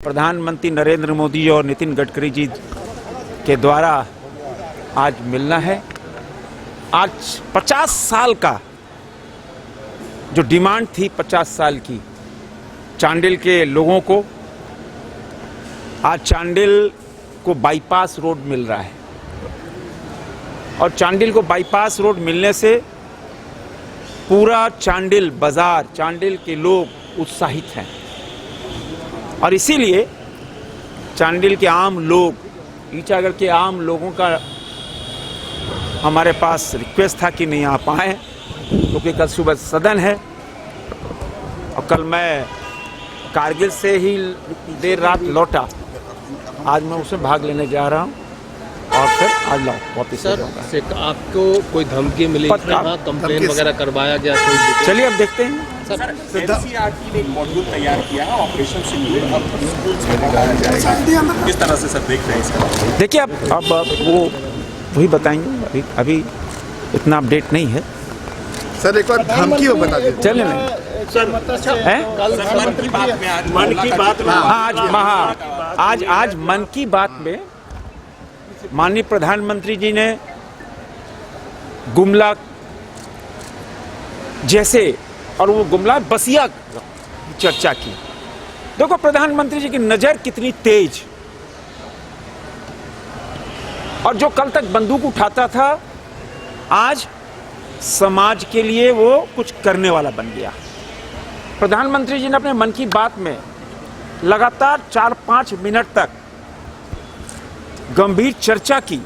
प्रधानमंत्री नरेंद्र मोदी जी और नितिन गडकरी जी के द्वारा आज मिलना है। आज 50 साल का जो डिमांड थी 50 साल की चांडिल के लोगों को, आज चांडिल को बाईपास रोड मिल रहा है और चांडिल को बाईपास रोड मिलने से पूरा चांडिल बाजार, चांडिल के लोग उत्साहित हैं और इसीलिए चांडिल के आम लोग, ईचागढ़ के आम लोगों का हमारे पास रिक्वेस्ट था कि नहीं आ पाए क्योंकि कल सुबह सदन है और कल मैं कारगिल से ही देर रात लौटा। आज मैं उसमें भाग लेने जा रहा हूँ और फिर आज वापस सर आपको कोई धमकी मिली, कंप्लेन वगैरह करवाया गया? चलिए अब देखते हैं। सर एनसीईआरटी ने एक मॉड्यूल तैयार किया है ऑपरेशन सिंदूर, अब स्कूल से लगाया जाएगा, किस तरह से सर देख रहे हैं इसका? देखिए अब वो वही बताएंगे, अभी इतना अपडेट नहीं है। सर एक बार धमकी वो बता दीजिए। चलिए नहीं सर मन की बात में आज मन की बात में माननीय प्रधानमंत्री जी ने गुमला जैसे और वो गुमला बसिया चर्चा की। देखो प्रधानमंत्री जी की नजर कितनी तेज, और जो कल तक बंदूक उठाता था आज समाज के लिए वो कुछ करने वाला बन गया। प्रधानमंत्री जी ने अपने मन की बात में लगातार 4-5 मिनट तक गंभीर चर्चा की,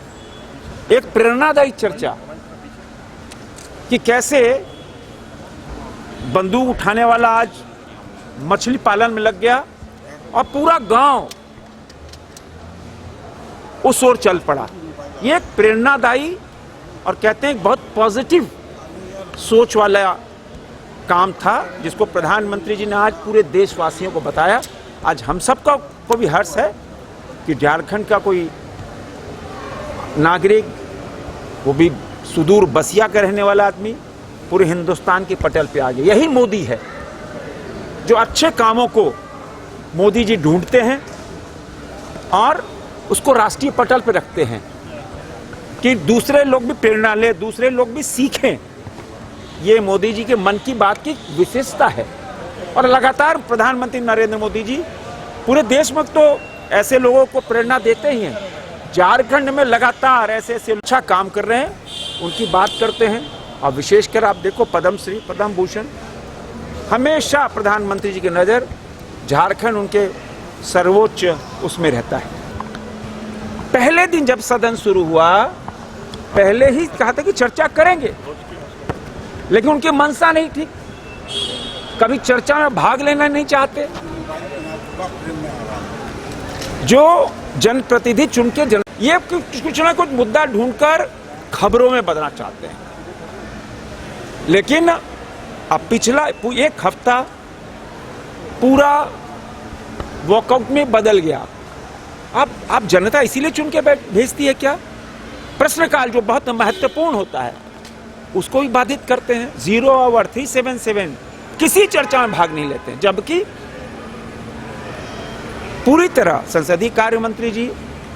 एक प्रेरणादायी चर्चा कि कैसे बंदूक उठाने वाला आज मछली पालन में लग गया और पूरा गांव उस ओर चल पड़ा। ये एक प्रेरणादायी और कहते हैं बहुत पॉजिटिव सोच वाला काम था जिसको प्रधानमंत्री जी ने आज पूरे देशवासियों को बताया। आज हम सबका को भी हर्ष है कि झारखंड का कोई नागरिक, वो भी सुदूर बसिया का रहने वाला आदमी, पूरे हिंदुस्तान के पटल पे आ गया। यही मोदी है जो अच्छे कामों को मोदी जी ढूंढते हैं और उसको राष्ट्रीय पटल पे रखते हैं कि दूसरे लोग भी प्रेरणा ले, दूसरे लोग भी सीखें। ये मोदी जी के मन की बात की विशेषता है और लगातार प्रधानमंत्री नरेंद्र मोदी जी पूरे देश में तो ऐसे लोगों को प्रेरणा देते ही हैं। झारखंड में लगातार ऐसे अच्छा काम कर रहे हैं, उनकी बात करते हैं और विशेषकर आप देखो पद्मश्री, पद्म भूषण, हमेशा प्रधानमंत्री जी की नज़र झारखंड उनके सर्वोच्च उसमें रहता है। पहले दिन जब सदन शुरू हुआ पहले ही कहा था कि चर्चा करेंगे, लेकिन उनकी मंशा नहीं थी, कभी चर्चा में भाग लेना नहीं चाहते। जो जनप्रतिनिधि चुन के ये कुछ ना कुछ मुद्दा ढूंढकर खबरों में बदलना चाहते हैं, लेकिन अब पिछला एक हफ्ता पूरा वॉकआउट में बदल गया। अब जनता इसीलिए चुन के भेजती है क्या? प्रश्नकाल जो बहुत महत्वपूर्ण होता है उसको भी बाधित करते हैं। 0 ओवर 377 किसी चर्चा में भाग नहीं लेते हैं, जबकि पूरी तरह संसदीय कार्य मंत्री जी,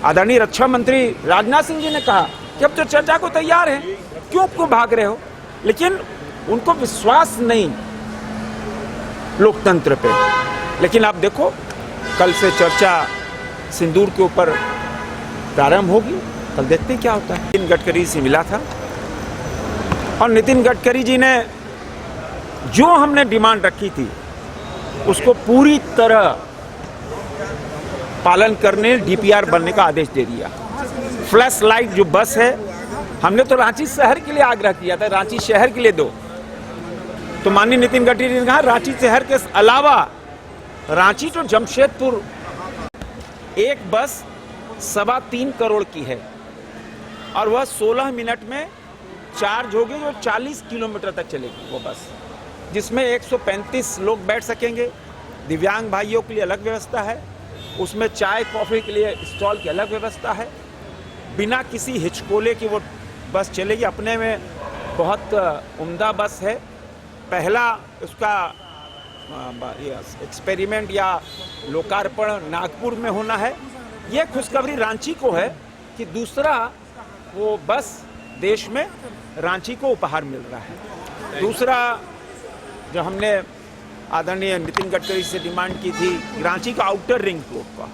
आदरणीय रक्षा मंत्री राजनाथ सिंह जी ने कहा कि अब तो चर्चा को तैयार हैं, क्यों भाग रहे हो? लेकिन उनको विश्वास नहीं लोकतंत्र पे। लेकिन आप देखो कल से चर्चा सिंदूर के ऊपर प्रारंभ होगी, कल देखते हैं क्या होता है। नितिन गडकरी से मिला था और नितिन गडकरी जी ने जो हमने डिमांड रखी थी उसको पूरी तरह पालन करने, डीपीआर बनने का आदेश दे दिया। फ्लैश लाइट जो बस है, हमने तो रांची शहर के लिए आग्रह किया था, रांची शहर के लिए दो, तो माननीय नितिन गडकरी ने कहा रांची शहर के अलावा रांची तो जमशेदपुर एक बस 3.25 करोड़ की है और वह 16 मिनट में चार्ज होगी, जो 40 किलोमीटर तक चलेगी वो बस, जिसमें 135 लोग बैठ सकेंगे। दिव्यांग भाइयों के लिए अलग व्यवस्था है, उसमें चाय कॉफ़ी के लिए स्टॉल की अलग व्यवस्था है। बिना किसी हिचकोले की वो बस चलेगी, अपने में बहुत उम्दा बस है। पहला उसका एक्सपेरिमेंट या लोकार्पण नागपुर में होना है। ये खुशखबरी रांची को है कि दूसरा वो बस देश में रांची को उपहार मिल रहा है। दूसरा जो हमने आदरणीय नितिन गडकरी से डिमांड की थी रांची का आउटर रिंग रोड का,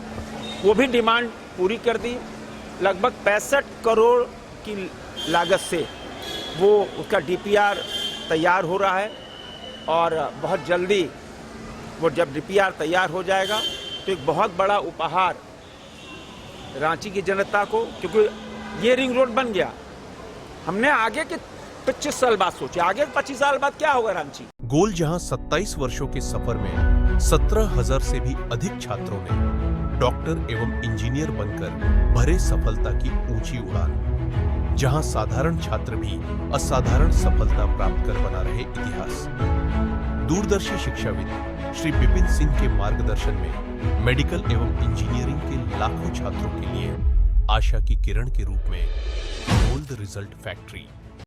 वो भी डिमांड पूरी कर दी। लगभग 65 करोड़ की लागत से वो उसका डीपीआर तैयार हो रहा है और बहुत जल्दी वो जब डीपीआर तैयार हो जाएगा तो एक बहुत बड़ा उपहार रांची की जनता को, क्योंकि ये रिंग रोड बन गया। हमने आगे के 25 साल बाद सोचे, आगे 25 साल बाद क्या होगा रांची। गोल जहां 27 वर्षों के सफर में 17,000 से भी अधिक छात्रों ने डॉक्टर एवं इंजीनियर बनकर भरे सफलता की ऊंची उड़ान, जहां साधारण छात्र भी असाधारण सफलता प्राप्त कर बना रहे इतिहास। दूरदर्शी शिक्षाविद श्री विपिन सिंह के मार्गदर्शन में मेडिकल एवं इंजीनियरिंग के लाखों छात्रों के लिए आशा की किरण के रूप में gold result factory.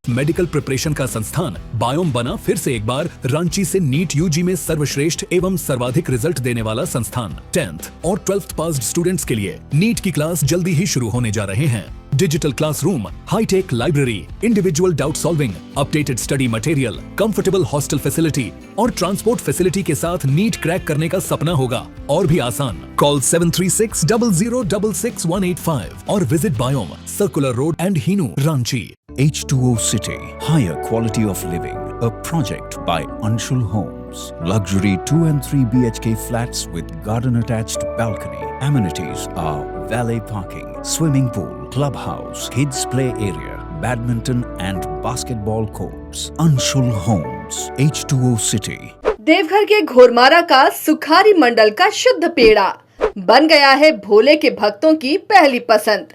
Medical preparation का संस्थान बायोम बना फिर से एक बार रांची से नीट यूजी में सर्वश्रेष्ठ एवं सर्वाधिक रिजल्ट देने वाला संस्थान। 10th और 12th पास्ड स्टूडेंट्स के लिए नीट की क्लास जल्दी ही शुरू होने जा रहे हैं। Digital classroom, hi-tech library, individual doubt solving, updated study material, comfortable hostel facility और ट्रांसपोर्ट फैसिलिटी के साथ नीट क्रैक करने का सपना होगा और भी आसान। कॉल 7360066185 और visit Biome, circular road and Hinoo, Ranchi. H2O City, higher quality of living, a project by Anshul Homes. Luxury 2 and 3 BHK flats with garden attached balcony. Amenities are valet parking, swimming pool, clubhouse, kids play area, badminton and basketball courts. Anshul Homes, H2O City. Deoghar के घोरमारा का सुखारी मंडल का शुद्ध पेड़ा बन गया है भोले के भक्तों की पहली पसंद।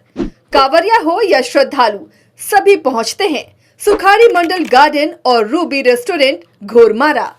कांवरिया हो या श्रद्धालु, सभी पहुंचते हैं सुखारी मंडल गार्डन और रूबी रेस्टोरेंट घोरमारा।